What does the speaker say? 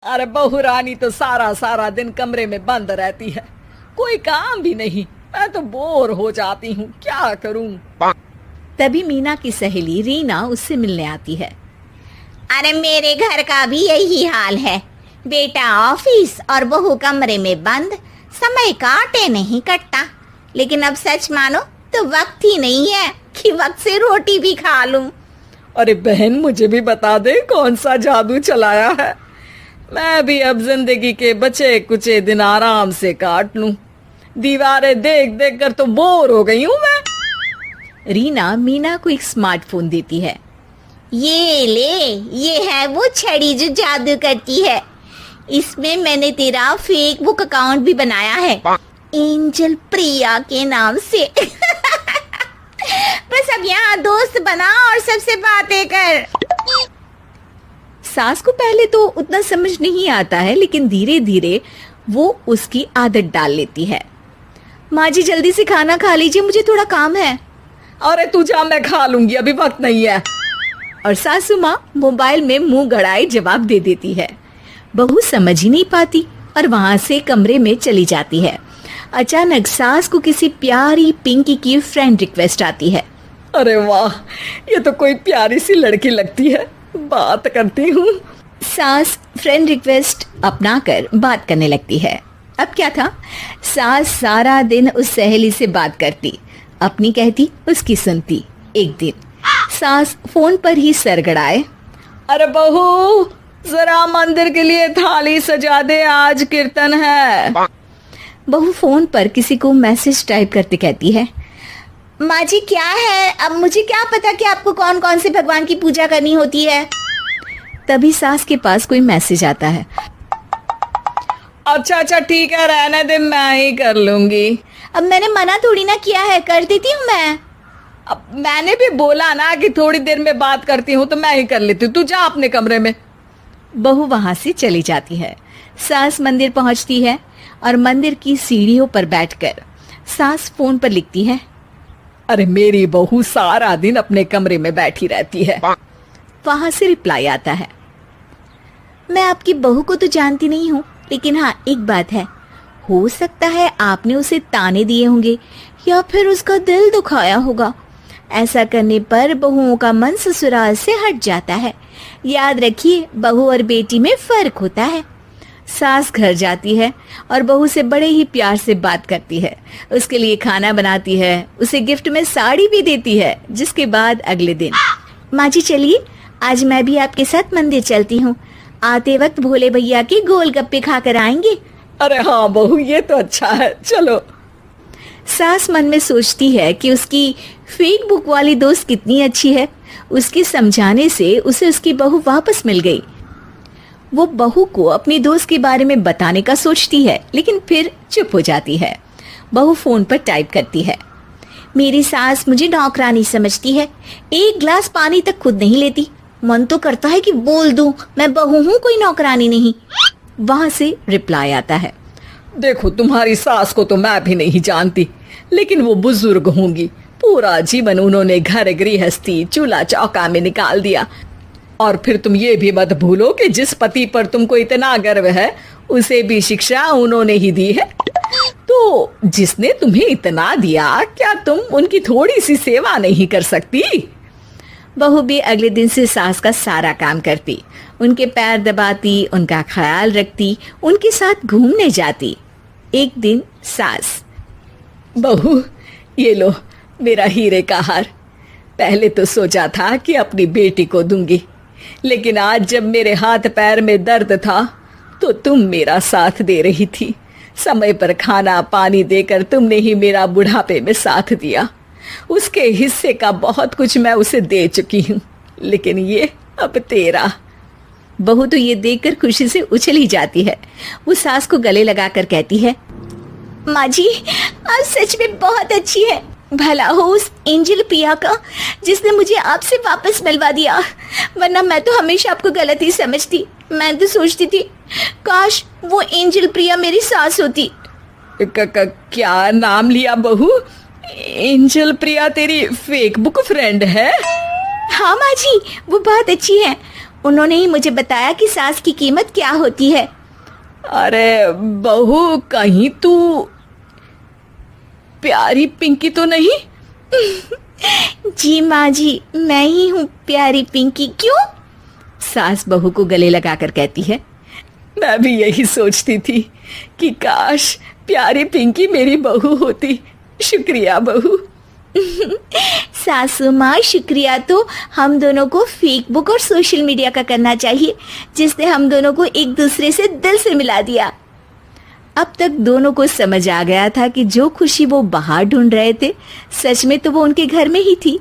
अरे बहू रानी तो सारा सारा दिन कमरे में बंद रहती है, कोई काम भी नहीं। मैं तो बोर हो जाती हूँ, क्या करूँ। तभी मीना की सहेली रीना उससे मिलने आती है। अरे मेरे घर का भी यही हाल है, बेटा ऑफिस और बहू कमरे में बंद, समय काटे नहीं कटता। लेकिन अब सच मानो तो वक्त ही नहीं है कि वक्त से रोटी भी खा लूं। अरे बहन, मुझे भी बता दे कौन सा जादू चलाया है। मैं भी अब जिंदगी के बचे कुचे दिन आराम से काट लूं। दीवारें देख देख कर तो बोर हो गई हूं मैं। रीना मीना को एक स्मार्टफोन देती है। ये ले, ये है वो छड़ी जो जादू करती है। इसमें मैंने तेरा फेसबुक अकाउंट भी बनाया है, एंजल प्रिया के नाम से। बस अब यहाँ दोस्त बना और सबसे बातें कर। सास को पहले तो उतना समझ नहीं आता है, लेकिन धीरे धीरे वो उसकी आदत डाल लेती है। माँ जी जल्दी से खाना खा लीजिए, मुझे थोड़ा काम है। अरे तू जा, मैं खा लूंगी, अभी वक्त नहीं है। और सासू माँ मोबाइल में मुंह गड़ाए जवाब दे देती है। बहू समझ ही नहीं पाती और वहां से कमरे में चली जाती है। अचानक सास को किसी प्यारी पिंकी की फ्रेंड रिक्वेस्ट आती है। अरे वाह, ये तो कोई प्यारी सी लड़की लगती है, बात करती हूँ। सास फ्रेंड रिक्वेस्ट अपनाकर बात करने लगती है। अब क्या था, सास सारा दिन उस सहेली से बात करती, अपनी कहती उसकी सुनती। एक दिन सास फोन पर ही सरगड़ाए। अरे बहू, जरा मंदिर के लिए थाली सजा दे, आज कीर्तन है। बहू फोन पर किसी को मैसेज टाइप करते कहती है। माँ जी क्या है, अब मुझे क्या पता कि आपको कौन कौन से भगवान की पूजा करनी होती है। तभी सास के पास कोई मैसेज आता है। अच्छा अच्छा ठीक है, रहने दे, मैं ही कर लूंगी। अब मैंने मना थोड़ी ना किया है, कर देती हूँ मैं। अब मैंने भी बोला ना कि थोड़ी देर में बात करती हूँ, तो मैं ही कर लेती हूँ, तू जा अपने कमरे में। बहू वहां से चली जाती है। सास मंदिर पहुंचती है और मंदिर की सीढ़ियों पर बैठकर सास फोन पर लिखती है। अरे मेरी बहू सारा दिन अपने कमरे में बैठी रहती है। वहां से रिप्लाई आता है। मैं आपकी बहू को तो जानती नहीं हूँ, लेकिन हाँ एक बात है, हो सकता है आपने उसे ताने दिए होंगे या फिर उसका दिल दुखाया होगा। ऐसा करने पर बहुओं का मन ससुराल से हट जाता है। याद रखिए, बहू और बेटी में फर्क होता है। सास घर जाती है और बहू से बड़े ही प्यार से बात करती है, उसके लिए खाना बनाती है, उसे गिफ्ट में साड़ी भी देती है। जिसके बाद अगले दिन, माँ जी चलिए, आज मैं भी आपके साथ मंदिर चलती हूँ, आते वक्त भोले भैया के गोलगप्पे खाकर आएंगे। अरे हाँ बहू, ये तो अच्छा है, चलो। सास मन में सोचती है कि उसकी फेक बुक वाली दोस्त कितनी अच्छी है। उसके समझाने से उसे उसकी बहू वापस मिल गई। वो बहू को अपनी दोस्त के बारे में बताने का सोचती है, लेकिन फिर चुप हो जाती है। बहू फोन पर टाइप करती है। मेरी सास मुझे नौकरानी समझती है, एक गिलास पानी तक खुद नहीं लेती। मन तो करता है कि बोल दूं, मैं बहू हूँ, कोई नौकरानी नहीं। वहां से रिप्लाई आता है। देखो, तुम्हारी सास को तो मैं भी नहीं जानती, लेकिन वो बुजुर्ग होंगी। पूरा जीवन उन्होंने घर गृहस्थी चूल्हा चौका में निकाल दिया। और फिर तुम ये भी मत भूलो कि जिस पति पर तुमको इतना गर्व है, उसे भी शिक्षा उन्होंने ही दी है। तो जिसने तुम्हें इतना दिया, क्या तुम उनकी थोड़ी सी सेवा नहीं कर सकती? बहू भी अगले दिन से सास का सारा काम करती, उनके पैर दबाती, उनका ख्याल रखती, उनके साथ घूमने जाती। एक दिन सास, बहू ये लो मेरा हीरे का हार। पहले तो सोचा था कि अपनी बेटी को दूंगी, लेकिन आज जब मेरे हाथ पैर में दर्द था तो तुम मेरा साथ दे रही थी। समय पर खाना पानी देकर तुमने ही मेरा बुढ़ापे में साथ दिया। उसके हिस्से का बहुत कुछ मैं उसे दे चुकी हूँ, लेकिन ये अब तेरा। बहू तो ये देखकर खुशी से उछल ही जाती है। वो सास को गले लगाकर कहती है, माँ जी आप सच में बहुत अच्छी है। भला हो उस एंजल प्रिया का जिसने मुझे आपसे वापस मिलवा दिया, वरना मैं तो हमेशा आपको गलत ही समझती। मैं तो सोचती थी काश वो एंजल प्रिया मेरी सास होती। क्या नाम लिया बहू? एंजल प्रिया तेरी फेक बुक फ्रेंड है? हाँ माँ जी, वो बहुत अच्छी है। उन्होंने ही मुझे बताया कि सास की कीमत क्या होती है। अरे बहू, कहीं तू प्यारी पिंकी तो नहीं? जी माँ जी, मैं ही हूँ प्यारी पिंकी। क्यों? सास बहू को गले लगाकर कहती है। मैं भी यही सोचती थी कि काश प्यारी पिंकी मेरी बहू होती। शुक्रिया बहू। सासू माँ, शुक्रिया तो हम दोनों को फेसबुक और सोशल मीडिया का करना चाहिए, जिसने हम दोनों को एक दूसरे से दिल से मिला दिया। अब तक दोनों को समझ आ गया था कि जो खुशी वो बाहर ढूंढ रहे थे, सच में तो वो उनके घर में ही थी।